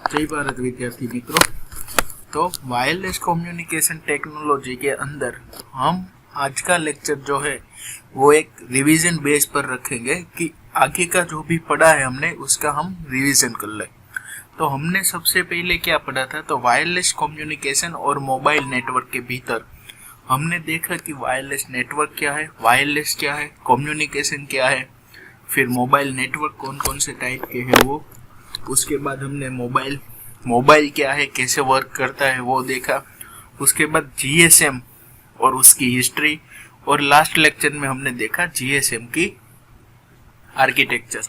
जय भारत विद्यार्थी मित्रों। तो वायरलेस कम्युनिकेशन टेक्नोलॉजी के अंदर हम आज का लेक्चर जो है वो एक रिवीजन बेस पर रखेंगे कि आगे का जो भी पढ़ा है हमने उसका हम रिवीजन कर लें। तो हमने सबसे पहले क्या पढ़ा था, तो वायरलेस कम्युनिकेशन और मोबाइल नेटवर्क के भीतर हमने देखा कि वायरलेस नेटवर्क क्या है, वायरलेस क्या है, कम्युनिकेशन क्या है, फिर मोबाइल नेटवर्क कौन कौन से टाइप के हैं वो। उसके बाद हमने मोबाइल क्या है, कैसे वर्क करता है वो देखा। उसके बाद जीएसएम और उसकी हिस्ट्री, और लास्ट लेक्चर में हमने देखा जीएसएम की आर्किटेक्चर।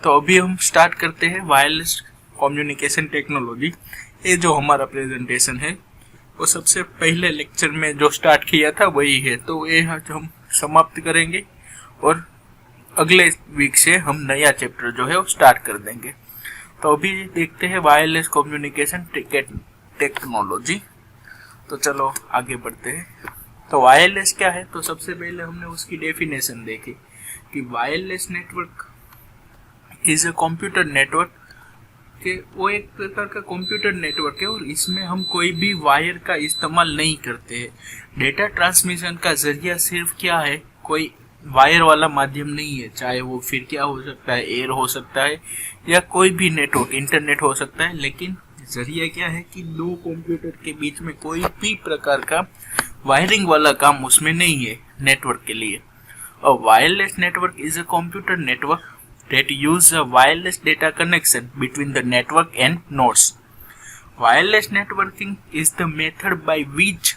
तो अभी हम स्टार्ट करते हैं वायरलेस कम्युनिकेशन टेक्नोलॉजी। ये जो हमारा प्रेजेंटेशन है वो सबसे पहले लेक्चर में जो स्टार्ट किया था वही है, तो ये आज हम समाप्त करेंगे और अगले वीक से हम नया चैप्टर जो है वो स्टार्ट कर देंगे। तो अभी देखते हैं वायरलेस कम्युनिकेशन टेक्नोलॉजी। तो चलो आगे बढ़ते हैं। तो वायरलेस क्या है, तो सबसे पहले हमने उसकी डेफिनेशन देखी कि wireless network is a computer network, कि वो एक प्रकार का कंप्यूटर नेटवर्क है और इसमें हम कोई भी वायर का इस्तेमाल नहीं करते हैं। डेटा ट्रांसमिशन का जरिया सिर्फ क्या है, कोई वायर वाला माध्यम नहीं है, चाहे वो फिर क्या हो सकता है, एयर हो सकता है या कोई भी नेटवर्क इंटरनेट हो सकता है, लेकिन जरिया क्या है कि दो कंप्यूटर के बीच में कोई भी प्रकार का वायरिंग वाला काम उसमें नहीं है नेटवर्क के लिए। A wireless network is a computer network that use a wireless data connection between the network and nodes. Wireless networking is the method by which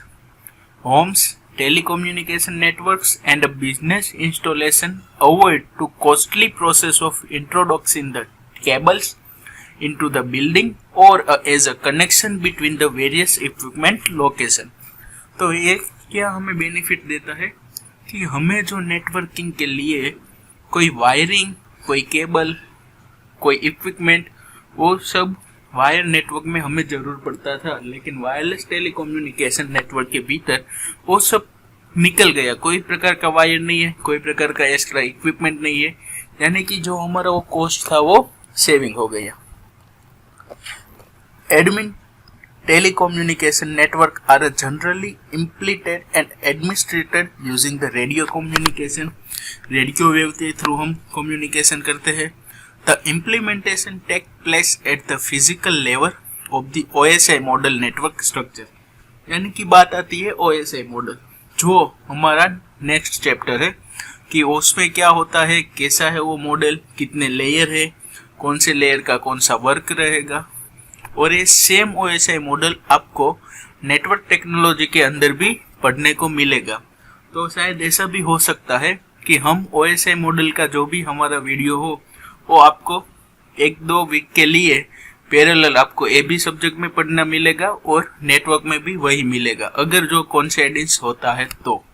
homes, telecommunication networks and a business installation avoid the costly process of introducing the cables into the building or as a connection between the various equipment location. तो ये क्या हमें benefit देता है कि हमें जो networking के लिए कोई वायरिंग, कोई केबल, कोई इक्विपमेंट, वो सब वायर नेटवर्क में हमें जरूर पड़ता था, लेकिन वायरलेस टेलीकम्युनिकेशन नेटवर्क के भीतर वो सब निकल गया। कोई प्रकार का वायर नहीं है, कोई प्रकार का एक्स्ट्रा इक्विपमेंट नहीं है, यानी कि जो हमारा वो कॉस्ट था वो सेविंग हो गया। Admin telecommunication network are generally implemented and administered using the radio communication. Radio wave के थ्रू हम कम्युनिकेशन करते हैं। The implementation take place at the physical level of the OSI model network structure. यानी कि बात आती है OSI मॉडल, जो हमारा नेक्स्ट चैप्टर है कि उसमें क्या होता है, कैसा है वो मॉडल, कितने लेयर है, कौन से लेयर का कौन सा वर्क रहेगा। और ये सेम OSI मॉडल आपको नेटवर्क टेक्नोलॉजी के अंदर भी पढ़ने को मिलेगा। तो शायद ऐसा भी हो सकता है कि हम OSI मॉडल का जो भी हमारा वीडियो हो वो आपको 1-2 वीक के लिए पैरेलल आपको ए भी सब्जेक्ट में पढ़ना मिलेगा और नेटवर्क में भी वही मिलेगा, अगर जो कोइंसिडेंस होता है तो।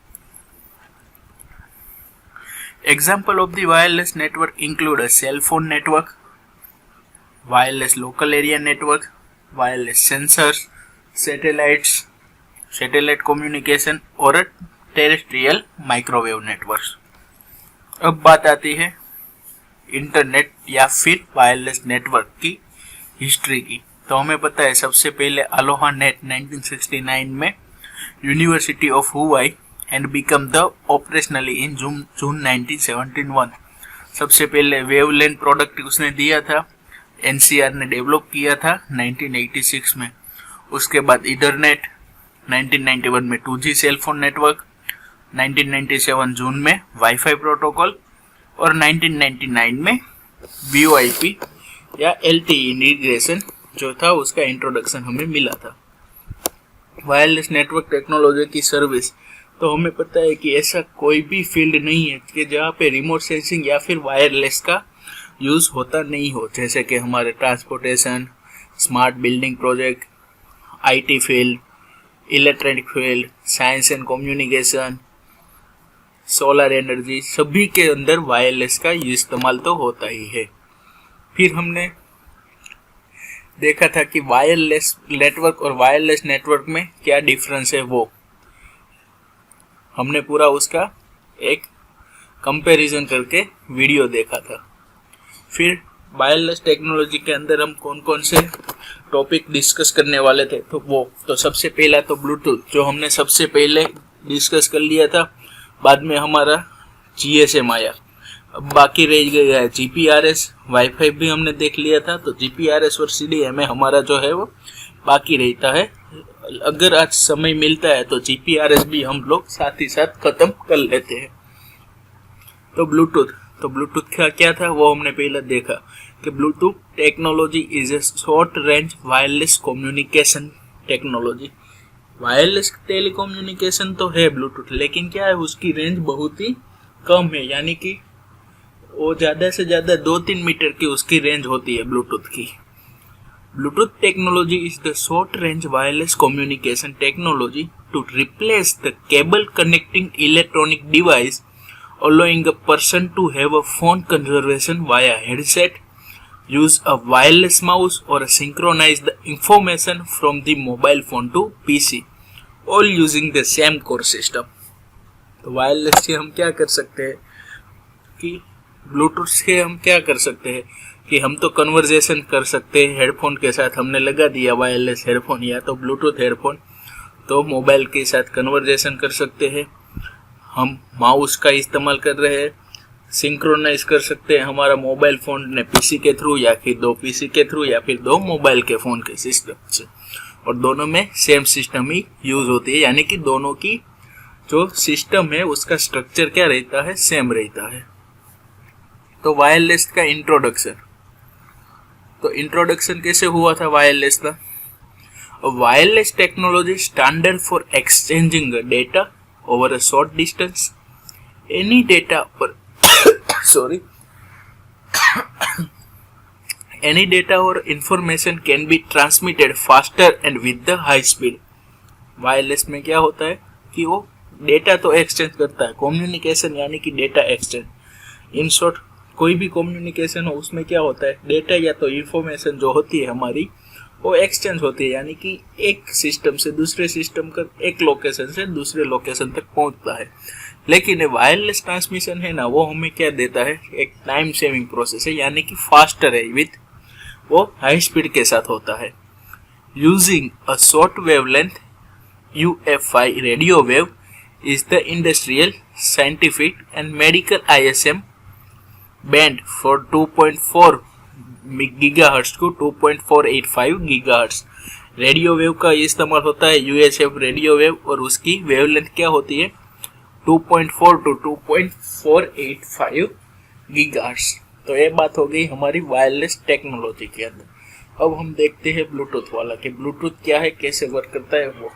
Example of the wireless network include a cell phone network, wireless local area network, wireless sensors, satellite communication और टेरेस्ट्रियल माइक्रोवेव नेटवर्क्स। अब बात आती है इंटरनेट या फिर वायरलेस नेटवर्क की हिस्ट्री की। तो हमें पता है सबसे पहले अलोहा नेट 1969 में university of Hawaii and became the operationally in June 1971। सबसे पहले वेवलेंथ प्रोडक्ट उसने दिया था, एनसीआर ने डेवलप किया था 1986 में। उसके बाद इथरनेट 1991 में 2G सेल फोन नेटवर्क, 1997 जून में वाईफाई प्रोटोकॉल और 1999 में VoIP या LTE इंटीग्रेशन जो था उसका इंट्रोडक्शन हमें मिला था। वायरलेस नेटवर्क टेक्नोलॉजी की सर्विस, तो हमें पता है कि ऐसा कोई भी फील्ड नहीं है कि जहाँ पे रिमोट सेंसिंग या फिर वायरलेस का यूज होता नहीं हो, जैसे कि हमारे transportation, smart building project, IT field, electronic field, science and communication, solar energy, सभी के अंदर वायरलेस का इस्तेमाल तो होता ही है। फिर हमने देखा था कि वायरलेस नेटवर्क और वायरलेस नेटवर्क में क्या डिफरेंस है, वो हमने पूरा उसका एक कंपैरिजन करके वीडियो देखा था। फिर वायरलेस टेक्नोलॉजी के अंदर हम कौन कौन से टॉपिक डिस्कस करने वाले थे, तो सबसे पहला तो ब्लूटूथ, जो हमने सबसे पहले डिस्कस कर लिया था। बाद में हमारा GSM आया। अब बाकी रह गया है GPRS। वाईफाई भी हमने देख लिया था, तो GPRS और CDMA हमारा जो है वो बाकी रहता है। अगर आज समय मिलता है तो GPRS भी हम लोग साथ ही साथ खत्म कर लेते हैं। तो ब्लूटूथ क्या था वो हमने पहले देखा कि Bluetooth technology is a short range wireless communication technology. Wireless telecommunication तो है ब्लूटूथ, लेकिन क्या है उसकी रेंज बहुत ही कम है, यानी कि वो ज़्यादा से ज़्यादा 2-3 मीटर की उसकी रेंज होती है ब्लूटूथ की। Bluetooth technology is the short range wireless communication technology to replace the cable connecting electronic device, allowing a person to have a phone conversation via headset, use a wireless mouse or synchronize the information from the mobile phone to PC, all using the same core system। तो wireless से हम क्या कर सकते हैं कि Bluetooth से हम क्या कर सकते हैं कि हम तो कन्वर्जेशन कर सकते हैं हेडफोन के साथ। हमने लगा दिया वायरलेस हेडफोन या तो ब्लूटूथ हेडफोन, तो मोबाइल के साथ कन्वर्जेशन कर सकते हैं। हम माउस का इस्तेमाल कर रहे हैं, सिंक्रोनाइज कर सकते हैं हमारा मोबाइल फ़ोन ने पीसी के थ्रू, या फिर 2 पीसी के थ्रू, या फिर 2 मोबाइल के फ़ोन के सिस्टम से, और दोनों में सेम सिस्टम ही यूज़ होती है, यानी कि दोनों की जो सिस्टम है उसका स्ट्रक्चर क्या रहता है, सेम रहता है। तो वायरलेस का इंट्रोडक्शन, तो इंट्रोडक्शन कैसे हुआ था वायरलेस का? Wireless technology standard for exchanging data over a short distance. Any data or any data or information can be transmitted faster and with the high speed। Wireless में क्या होता है कि वो डेटा तो एक्सचेंज करता है, कम्युनिकेशन यानी कि डेटा एक्सचेंज। इन शॉर्ट कोई भी कम्युनिकेशन हो उसमें क्या होता है, डेटा या तो इंफॉर्मेशन जो होती है हमारी वो एक्सचेंज होती है, यानी कि एक सिस्टम से दूसरे सिस्टम का, एक लोकेशन से दूसरे लोकेशन तक पहुंचता है। लेकिन वायरलेस ट्रांसमिशन है ना, वो हमें क्या देता है, एक टाइम सेविंग प्रोसेस है, यानी कि फास्टर है, विथ वो हाई स्पीड के साथ होता है। Using a short wavelength UFI radio wave is the industrial, scientific and medical ISM band for 2.4 gigahertz को 2.485 गीगाहर्ट्ज रेडियो वेव का इस्तेमाल होता है, UHF रेडियो वेव, और उसकी वेवलेंथ क्या होती है 2.4 to 2.485 गीगाहर्ट्ज। तो ये बात हो गई हमारी वायरलेस टेक्नोलॉजी के अंदर। अब हम देखते हैं ब्लूटूथ वाला कि ब्लूटूथ क्या है, कैसे वर्क करता है वो।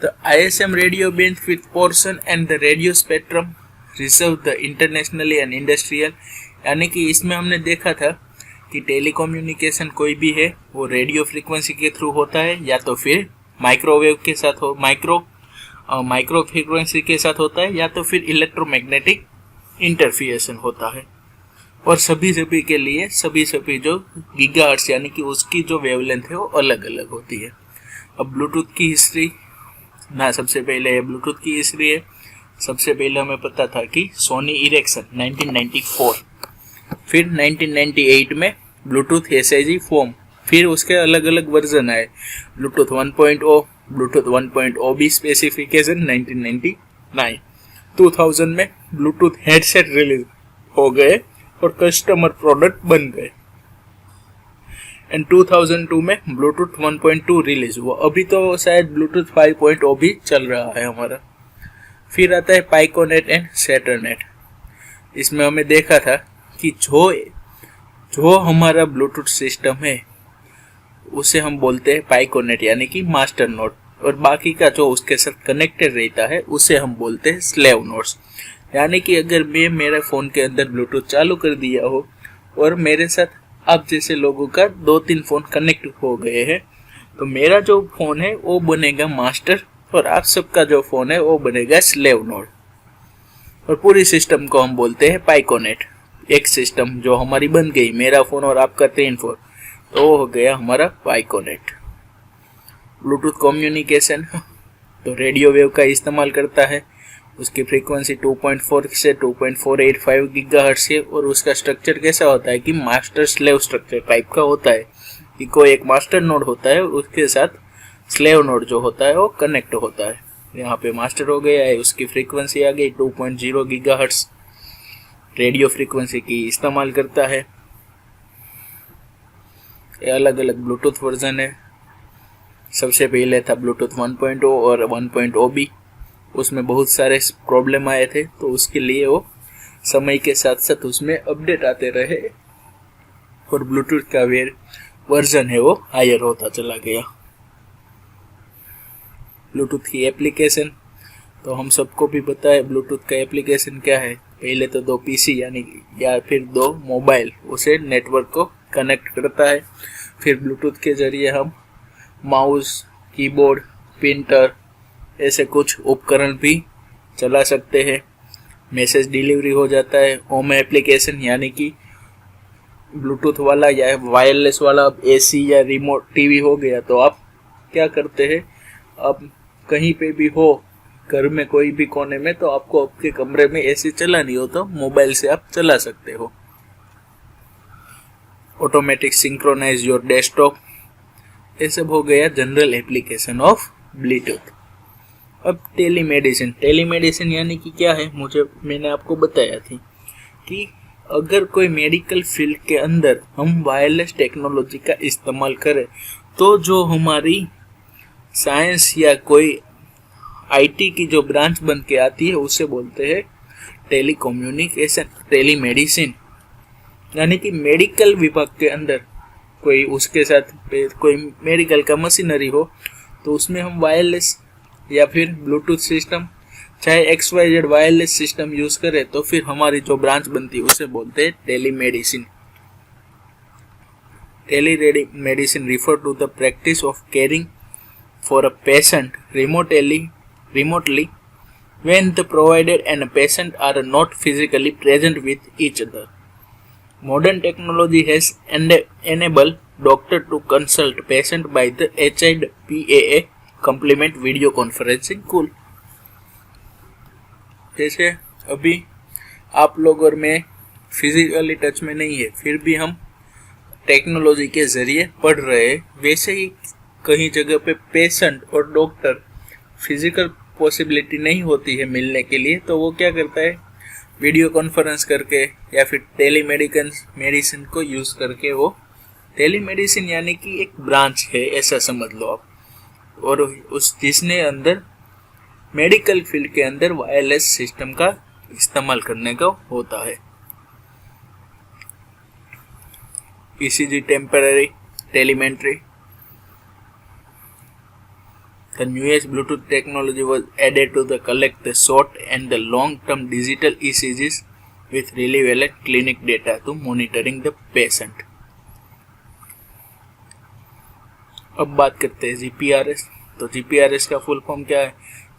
The ISM radio band with portion and the radio spectrum reserve the internationally and industrial, यानी कि इसमें हमने देखा था कि टेलीकम्युनिकेशन कोई भी है वो रेडियो फ्रीक्वेंसी के थ्रू होता है, या तो फिर माइक्रोवेव के साथ हो, माइक्रो फ्रीक्वेंसी के साथ होता है, या तो फिर इलेक्ट्रोमैग्नेटिक इंटरफियरेशन होता है। और सभी के लिए सभी जो गीगाहर्ट्ज यानी कि उसकी जो वेवलेंथ है वो अलग अलग होती है। अब ब्लूटूथ की हिस्ट्री ना, सबसे पहले ब्लूटूथ की हिस्ट्री है। सबसे पहले हमें पता था कि सोनी इरेक्सन 1994, फिर 1998 में ब्लूटूथ SIG फॉर्म, फिर उसके अलग अलग वर्जन आए, ब्लूटूथ 1.0, ब्लूटूथ 1.0B स्पेसिफिकेशन 1999, 2000 में ब्लूटूथ हेडसेट रिलीज हो गए और कस्टमर प्रोडक्ट बन गए, एंड 2002 में ब्लूटूथ 1.2 रिलीज हुआ। अभी तो शायद ब्लूटूथ 5.0 भी चल रहा है हमारा। फिर आता है पाइकोनेट एंड सैटरनेट। इसमें हमें देखा था कि जो हमारा ब्लूटूथ सिस्टम है उसे हम बोलते हैं पाइकोनेट यानी कि मास्टर नोड, और बाकी का जो उसके साथ कनेक्टेड रहता है उसे हम बोलते हैं स्लेव नोड्स। यानी कि अगर मैं मेरे फ़ोन के अंदर ब्लूटूथ चालू कर दिया हो और मेरे साथ आप जैसे लोगों का 2-3 फ़ोन कनेक्ट हो गए हैं, तो मेरा जो फ़ोन है वो बनेगा मास्टर और आप सबका जो फ़ोन है वो बनेगा स्लेव नोड, और पूरी सिस्टम को हम बोलते हैं पाइकोनेट। एक सिस्टम जो हमारी बन गई, मेरा फ़ोन और आपका 3 फ़ोन, तो वो हो गया हमारा पाइकोनेट। ब्लूटूथ कम्युनिकेशन तो रेडियो वेव का इस्तेमाल करता है, उसकी फ्रीक्वेंसी 2.4 से 2.485 गीगाहर्ट्ज है और उसका स्ट्रक्चर कैसा होता है कि मास्टर स्लेव स्ट्रक्चर टाइप का होता है कि कोई एक मास्टर नोड होता है और उसके साथ स्लेव नोड जो होता है वो कनेक्ट होता है। यहाँ पे मास्टर हो गया है, उसकी फ्रीक्वेंसी आ गई 2.0 गीगाहर्ट्ज रेडियो फ्रीक्वेंसी की इस्तेमाल करता है। ये अलग अलग ब्लूटूथ वर्जन है। सबसे पहले था ब्लूटूथ 1.0 और 1.0 भी, उसमें बहुत सारे प्रॉब्लम आए थे तो उसके लिए वो समय के साथ साथ उसमें अपडेट आते रहे और ब्लूटूथ का वर्जन है वो हायर होता चला गया। ब्लूटूथ की एप्लीकेशन तो हम सबको भी पता है ब्लूटूथ का एप्लीकेशन क्या है। पहले तो 2 पीसी यानी या फिर 2 मोबाइल उसे नेटवर्क को कनेक्ट करता है। फिर ब्लूटूथ के जरिए हम माउस, कीबोर्ड, प्रिंटर ऐसे कुछ उपकरण भी चला सकते हैं। मैसेज डिलीवरी हो जाता है। होम एप्लीकेशन यानी कि ब्लूटूथ वाला या वायरलेस वाला एसी या रिमोट टीवी हो गया तो आप क्या करते हैं, आप कहीं पे भी हो घर में कोई भी कोने में तो आपको आपके कमरे में एसी चलानी हो तो मोबाइल से आप चला सकते हो। ऑटोमेटिक सिंक्रोनाइज योर डेस्कटॉप, ये सब हो गया जनरल एप्लीकेशन ऑफ ब्लूटूथ। अब टेलीमेडिसिन यानी कि क्या है, मैंने आपको बताया थी कि अगर कोई मेडिकल फील्ड के अंदर हम वायरलेस टेक्नोलॉजी का इस्तेमाल करें तो जो हमारी साइंस या कोई आईटी की जो ब्रांच बन के आती है उसे बोलते हैं टेलीकम्युनिकेशन, टेलीमेडिसिन। यानी कि मेडिकल विभाग के अंदर कोई उसके साथ कोई मेडिकल का मशीनरी हो तो उसमें हम वायरलेस या फिर ब्लूटूथ सिस्टम चाहे XYZ वायरलेस सिस्टम यूज करें तो फिर हमारी जो ब्रांच बनती है उसे बोलते हैं telemedicine. Telemedicine refer to the practice of caring for a patient remotely when the provider and a patient are not physically present with each other. Modern technology has enabled doctor to consult patient by the HIPAA complement video conferencing tool. जैसे अभी आप लोग और मैं physically touch में नहीं है फिर भी हम टेक्नोलॉजी के जरिए पढ़ रहे हैं, वैसे ही कहीं जगह पे पेशेंट और डॉक्टर फिजिकल पॉसिबिलिटी नहीं होती है मिलने के लिए तो वो क्या करता है, वीडियो कॉन्फ्रेंस करके या फिर टेलीमेडिसिन को यूज करके वो टेलीमेडिसिन यानी कि एक ब्रांच है ऐसा समझ लो आप, और उस जिसने अंदर मेडिकल फील्ड के अंदर वायरलेस सिस्टम का इस्तेमाल करने का होता है। ECG temporary telemetry. The newest Bluetooth technology was added to collect the short and the long-term digital ECGs with relevant clinic data to monitoring the patient. अब बात करते हैं GPRS। तो GPRS का फुल फॉर्म क्या है,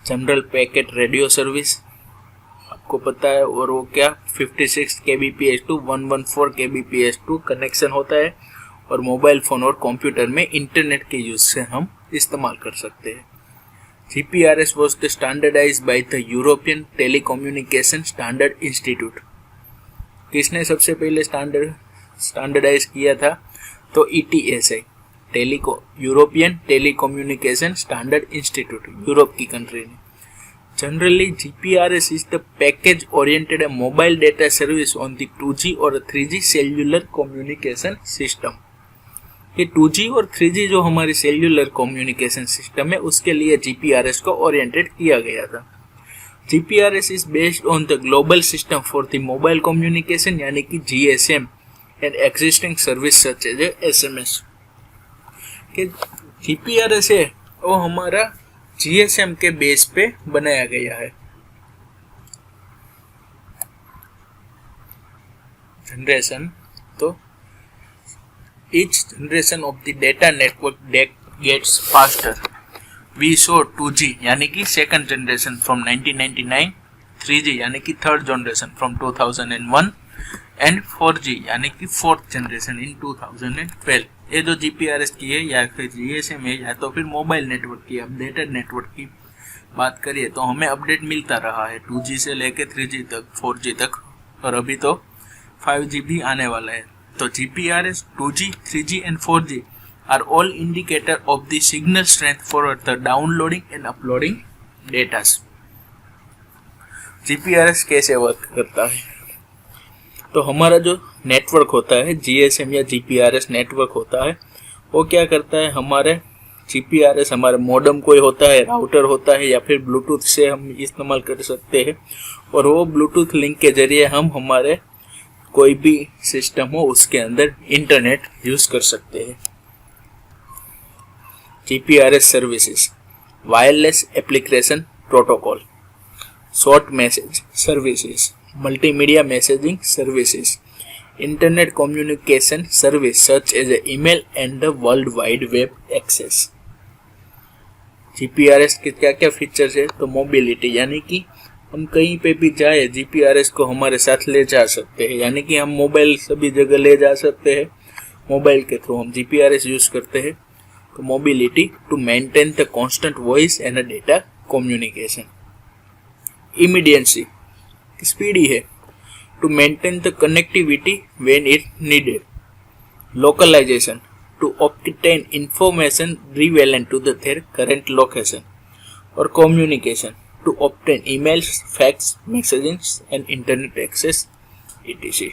जनरल पैकेट रेडियो सर्विस, आपको पता है। और वो क्या 56 kbps to 114 kbps to connection होता है और मोबाइल फ़ोन और कंप्यूटर में इंटरनेट के यूज से हम इस्तेमाल कर सकते हैं। GPRS was standardized by the European Telecommunication Standard Institute। किसने सबसे पहले स्टैंडर्डाइज किया था, तो ETSI, European telecommunication standard institute, Europe की कंट्री ने। Generally GPRS is the package oriented mobile data service on the 2G और 3G cellular communication system। ये 2G और 3G जो हमारी सेल्यूलर कम्युनिकेशन सिस्टम है उसके लिए GPRS को ओरिएंटेड किया गया था। GPRS is based on the global system for the mobile communication यानी कि GSM and existing service such as SMS। कि GPRS है वो हमारा GSM के बेस पे बनाया गया है। जनरेशन, तो each generation of the data network gets faster। We saw 2G यानी कि सेकंड जनरेशन फ्रॉम 1999, 3G यानी कि third generation from 2001 and 4G यानी कि फोर्थ जनरेशन इन 2012। ये जो GPRS की है या फिर GSM है या तो फिर मोबाइल नेटवर्क की अपडेटेड नेटवर्क की बात करिए तो हमें अपडेट मिलता रहा है 2G से लेके 3G तक, 4G तक, और अभी तो 5G भी आने वाला है। तो GPRS, 2G, 3G and 4G are all indicator of the signal strength for the downloading and uploading datas. GPRS कैसे वर्क करता है? तो हमारा जो नेटवर्क होता है, GSM या GPRS नेटवर्क होता है, वो क्या करता है, हमारे GPRS हमारा मॉडेम कोई होता है, राउटर होता है, या फिर ब्लूटूथ से हम इस्तेमाल कर सकते हैं, और वो ब्लूटूथ लिंक के जरिए हम हमारे कोई भी सिस्टम हो उसके अंदर इंटरनेट यूज कर सकते हैं। GPRS services, wireless application protocol, short message services, multimedia messaging services, internet communication service such as email and the world wide web access. GPRS के क्या क्या फीचर्स है? तो मोबिलिटी, यानी कि हम कहीं पे भी जाए GPRS को हमारे साथ ले जा सकते हैं, यानी कि हम मोबाइल सभी जगह ले जा सकते हैं, मोबाइल के थ्रू हम GPRS यूज करते हैं। तो mobility, to maintain the constant voice and data communication. Immediacy, speedy है, to maintain the connectivity when it needed. Localization, to obtain information relevant to their current location, or communication, to obtain emails, fax messages and internet access etc.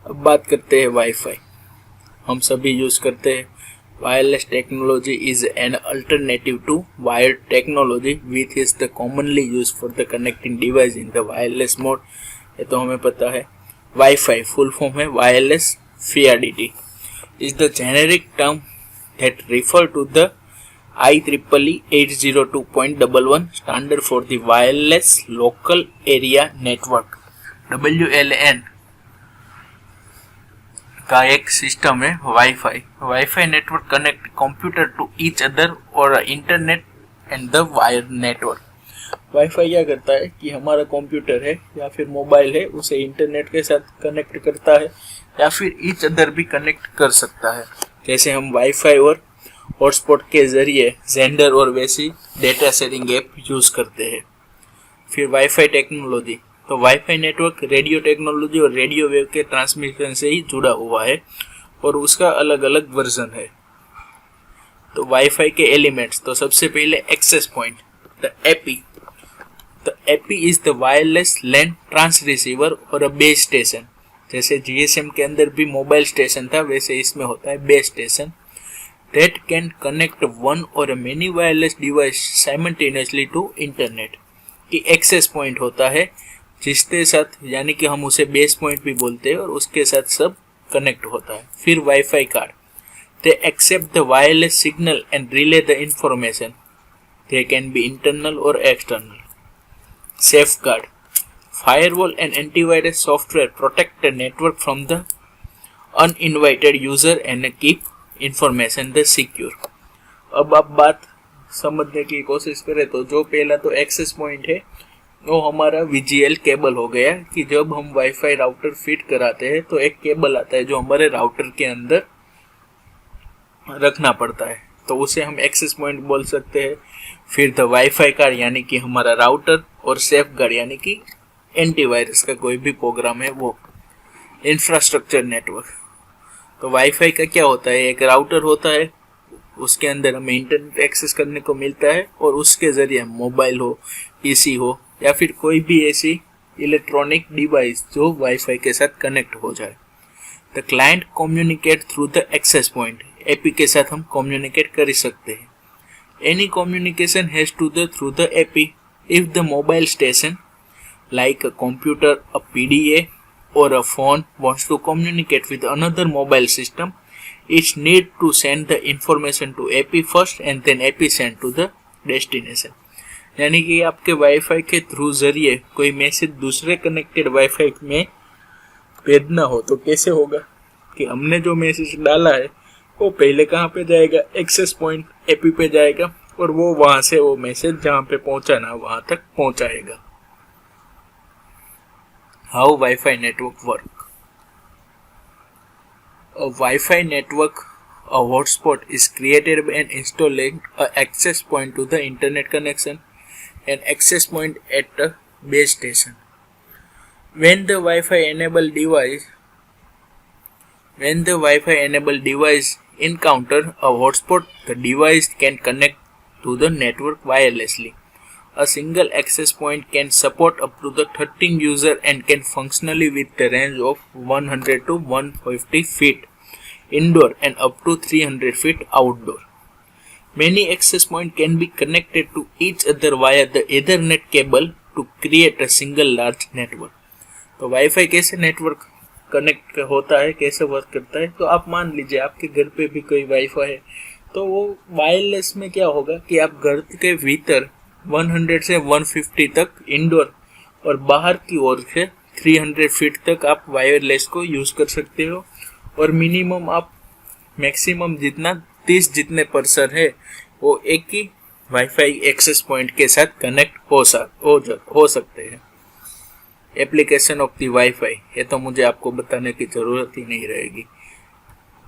अब बात करते हैं wifi. हम सभी use करते हैं। Wireless technology is an alternative to wired technology which is the commonly used for the connecting device in the wireless mode। ये तो हमें पता है। Wi-Fi full form है wireless fidelity is the generic term that refer to the IEEE 802.11 standard for the wireless local area network WLAN का एक system है wifi. Wifi network connect computer to each other और internet and the wire network. Wifi क्या करता है कि हमारा computer है या फिर मोबाइल है उसे इंटरनेट के साथ कनेक्ट करता है, या फिर ईच अदर भी कनेक्ट कर सकता है। जैसे हम वाईफाई और हॉटस्पॉट के जरिए जेंडर और वैसी डेटा शेयरिंग ऐप यूज करते हैं। फिर वाईफाई टेक्नोलॉजी, तो वाईफाई नेटवर्क रेडियो टेक्नोलॉजी और रेडियो वेव के ट्रांसमिशन से ही जुड़ा हुआ है और उसका अलग अलग वर्जन है। तो वाईफाई के एलिमेंट्स, तो सबसे पहले access point, the AP. The AP is the wireless LAN trans receiver और अ बेस स्टेशन। जैसे GSM के अंदर भी मोबाइल स्टेशन था, वैसे इसमें होता है base station. That can connect one और many wireless device simultaneously to internet. की एक्सेस पॉइंट होता है जिसके साथ, यानी कि हम उसे बेस पॉइंट भी बोलते हैं, और उसके साथ सब कनेक्ट होता है। फिर wifi card, they accept the wireless signal and relay the information, they can be internal और external. Safeguard, firewall and antivirus software protect the network from the uninvited user and keep information the secure. अब आप बात समझने की कोशिश करें तो जो पहला तो एक्सेस पॉइंट है वो हमारा VGL केबल हो गया, कि जब हम वाईफाई राउटर फिट कराते हैं तो एक केबल आता है जो हमारे राउटर के अंदर रखना पड़ता है, तो उसे हम एक्सेस पॉइंट बोल सकते हैं। फिर द वाईफाई कार्ड, यानी कि हमारा राउटर, और सेफ गार्ड यानी कि एंटीवायरस का कोई भी प्रोग्राम है वो। इंफ्रास्ट्रक्चर नेटवर्क, तो वाईफाई का क्या होता है, एक राउटर होता है, उसके अंदर हमें इंटरनेट एक्सेस करने को मिलता है, और उसके जरिए मोबाइल हो, PC हो, या फिर कोई भी ऐसी इलेक्ट्रॉनिक डिवाइस जो वाईफाई के साथ कनेक्ट हो जाए। The client communicate through the access point, AP के साथ हम कम्युनिकेट कर सकते हैं। Any communication has to the through the AP if the mobile station like a computer, a PDA or a phone wants to communicate with another mobile system, it need to send the information to AP first and then AP send to the destination। यानी कि आपके wifi के through जरिए कोई message दूसरे connected wifi में भेजना हो तो कैसे होगा, कि हमने जो मैसेज डाला है वो पहले कहाँ पे जाएगा, एक्सेस पॉइंट एपी पे जाएगा, और वो वहां से वो मैसेज जहाँ पे पहुंचाना वहां तक पहुंचाएगा। How wifi network work. A Wi-Fi network, a hotspot, is created by installing an access point to the internet connection, an access point at a base station. When the Wi-Fi enabled device encounter a hotspot, the device can connect to the network wirelessly. A single access point can support up to the 13 users and can functionally with the range of 100 to 150 feet indoor and up to 300 feet outdoor. Many access points can be connected to each other via the Ethernet cable to create a single large network. तो wifi कैसे network connect होता है, कैसे work करता है, तो आप मान लीजिए आपके घर पे भी कोई वाईफाई है, तो वो वायरलेस में क्या होगा कि आप घर के भीतर 100 से 150 तक इंडोर और बाहर की ओर से 300 फीट तक आप वायरलेस को यूज़ कर सकते हो और मिनिमम आप मैक्सिमम जितना 30 जितने पर्सन है वो एक ही वाईफाई एक्सेस पॉइंट के साथ कनेक्ट हो सकते हैं। एप्लीकेशन ऑफ द वाईफाई, ये तो मुझे आपको बताने की ज़रूरत ही नहीं रहेगी।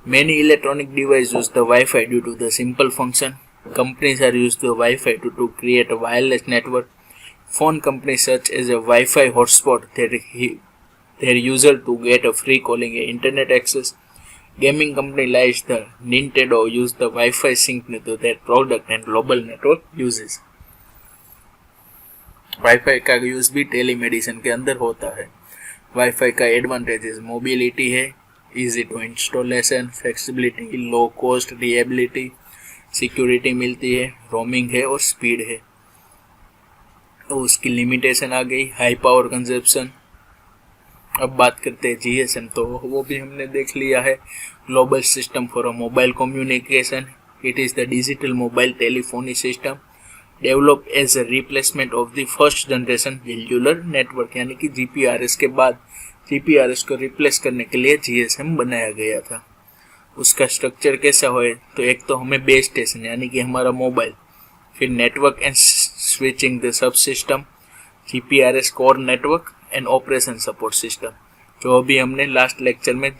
Many electronic devices use the Wi-Fi due to the simple function. Companies are used the Wi-Fi to create a wireless network. Phone companies such as a Wi-Fi hotspot their user to get a free calling and internet access. Gaming company like the Nintendo use the Wi-Fi sync to their product and global network uses. WiFi का use भी telemedicine के अंदर होता है। WiFi का advantages mobility है, easy to installation, flexibility, low cost, reliability, security मिलती है, रोमिंग है और स्पीड है। तो उसकी लिमिटेशन आ गई, हाई पावर कंजप्शन। अब बात करते हैं जीएसएम, तो वो भी हमने देख लिया है, global system for a mobile communication. It is the digital mobile telephony system develop as a replacement of the first generation cellular network, यानी कि जीपीआरएस के बाद जीपीआरएस को रिप्लेस करने के लिए जीएसएम बनाया गया था। उसका स्ट्रक्चर कैसा है, तो एक तो हमें बेस स्टेशन यानी कि हमारा मोबाइल, फिर network and switching the sub system, GPRS core network and operation support system, जो अभी हमने लास्ट लेक्चर में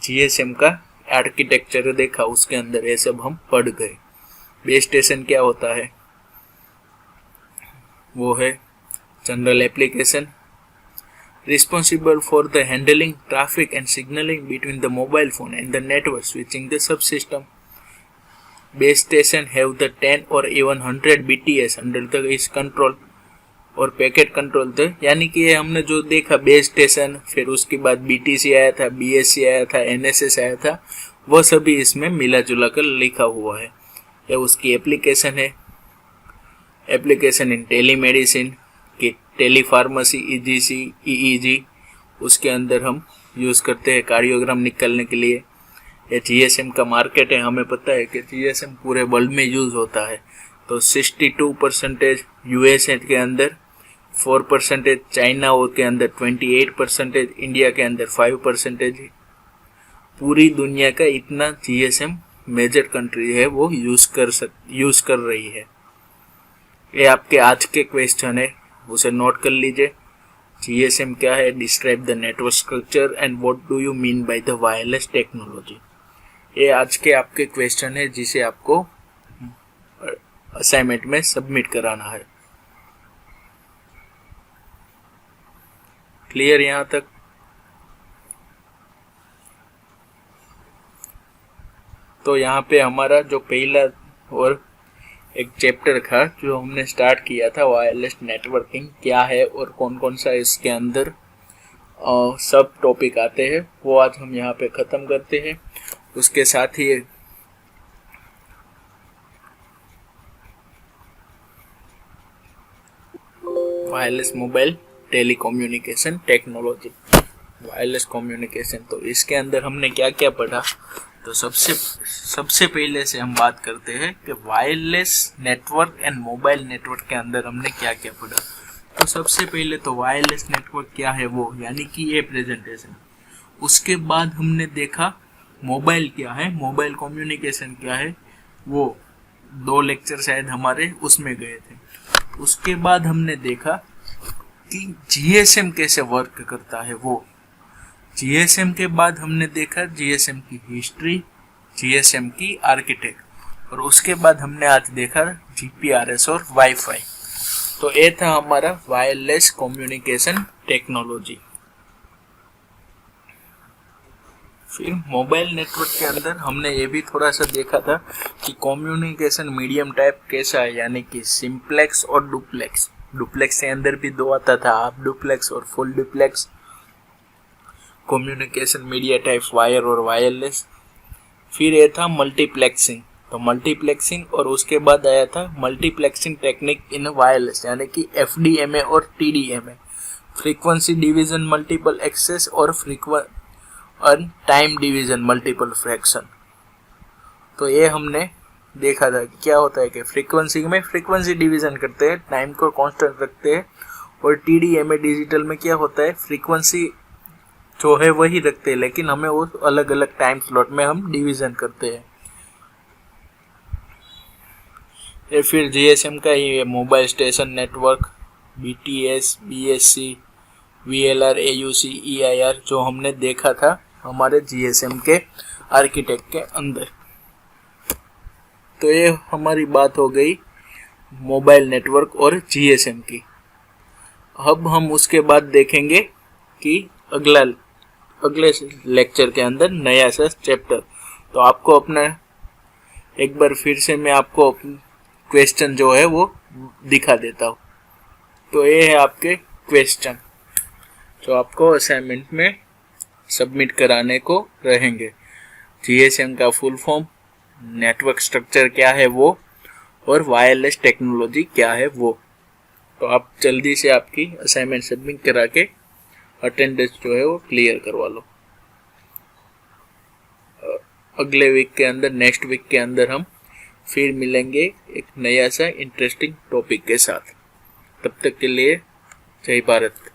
जीएसएम का आर्किटेक्चर देखा, उसके अंदर ये सब हम पढ़ गए। बेस स्टेशन क्या होता है, वो है general application responsible for the handling traffic and signaling between the mobile phone and the network switching the subsystem. Base station have the 10 or even 100 BTS under the its control और packet control थे, यानी कि ये हमने जो देखा base station, फिर उसके बाद BTC आया था, BSC आया था, NSS आया था, वो सभी इसमें मिला जुला कर लिखा हुआ है। ये उसकी एप्लीकेशन है, एप्लीकेशन इन टेलीमेडिसिन की टेलीफार्मेसी, EGC, EEG, उसके अंदर हम यूज़ करते हैं कार्डियोग्राम निकालने के लिए। ये जीएसएम का मार्केट है, हमें पता है कि जीएसएम पूरे वर्ल्ड में यूज़ होता है। तो 62% यूएसए के अंदर, 4% चाइना के अंदर, 28% इंडिया के अंदर, 5% पूरी दुनिया का इतना जीएसएम मेजर कंट्री है वो यूज़ कर रही है। ये आपके आज के क्वेश्चन है, उसे नोट कर लीजिए। जीएसएम क्या है, describe the network structure and what do you mean by the wireless technology. ये आज के आपके क्वेश्चन है जिसे आपको असाइनमेंट में सबमिट कराना है। क्लियर यहाँ तक? तो यहाँ पे हमारा जो पहला और एक चैप्टर था जो हमने स्टार्ट किया था, वायरलेस नेटवर्किंग क्या है और कौन कौन सा इसके अंदर सब टॉपिक आते हैं, वो आज हम यहाँ पे ख़त्म करते हैं। उसके साथ ही wireless mobile telecommunication technology, wireless communication, तो इसके अंदर हमने क्या क्या पढ़ा। तो सबसे पहले से हम बात करते हैं कि wireless network and mobile network के अंदर हमने क्या क्या पढ़ा। तो सबसे पहले तो वायरलेस नेटवर्क क्या है वो, यानी कि ये प्रेजेंटेशन। उसके बाद हमने देखा मोबाइल क्या है, मोबाइल कम्युनिकेशन क्या है, वो 2 लेक्चर शायद हमारे उसमें गए थे। उसके बाद हमने देखा कि जीएसएम कैसे वर्क करता है, वो जीएसएम के बाद हमने देखा जीएसएम की हिस्ट्री, जीएसएम की आर्किटेक्ट, और उसके बाद हमने आज देखा जीपीआरएस और वाईफाई। तो ये था हमारा वायरलेस कम्युनिकेशन टेक्नोलॉजी। फिर मोबाइल नेटवर्क के अंदर हमने ये भी थोड़ा सा देखा था कि कम्युनिकेशन मीडियम टाइप कैसा है, यानी कि सिंप्लेक्स और डुप्लेक्स। डुप्लेक्स के अंदर भी दो आता था, हाफ डुप्लेक्स और full duplex. Communication media type wire और वायरलेस। फिर ये था मल्टीप्लेक्सिंग। तो मल्टीप्लेक्सिंग और उसके बाद आया था मल्टीप्लेक्सिंग टेक्निक इन वायरलेस, यानी कि एफडीएमए और TDMA, frequency division multiple access और टाइम डिवीजन मल्टीपल फ्रैक्शन। तो ये हमने देखा था कि क्या होता है कि फ्रीक्वेंसी में फ्रीक्वेंसी डिवीजन करते हैं, टाइम को कांस्टेंट रखते हैं, और टीडीएमए डिजिटल में क्या होता है, फ्रीक्वेंसी जो है वही रखते हैं, लेकिन हमें वो अलग अलग टाइम स्लॉट में हम डिवीजन करते हैं। ये फिर जीएसएम का ही mobile station network, BTS, BSC, VLR, AUC, EIR, जो हमने देखा था हमारे जीएसएम के आर्किटेक्ट के अंदर। तो ये हमारी बात हो गई मोबाइल नेटवर्क और जीएसएम की। अब हम उसके बाद देखेंगे कि अगले लेक्चर के अंदर नया सा चैप्टर। तो आपको अपना एक बार फिर से मैं आपको क्वेश्चन जो है वो दिखा देता हूँ। तो ये है आपके क्वेश्चन जो आपको असाइनमेंट में सबमिट कराने को रहेंगे। जीएसएम का फुल फॉर्म, नेटवर्क स्ट्रक्चर क्या है वो, और वायरलेस टेक्नोलॉजी क्या है वो। तो आप जल्दी से आपकी असाइनमेंट सबमिट करा के अटेंडेंस जो है वो क्लियर करवा लो। अगले वीक के अंदर, नेक्स्ट वीक के अंदर हम फिर मिलेंगे एक नया सा इंटरेस्टिंग टॉपिक के साथ। तब तक के लिए जय भारत।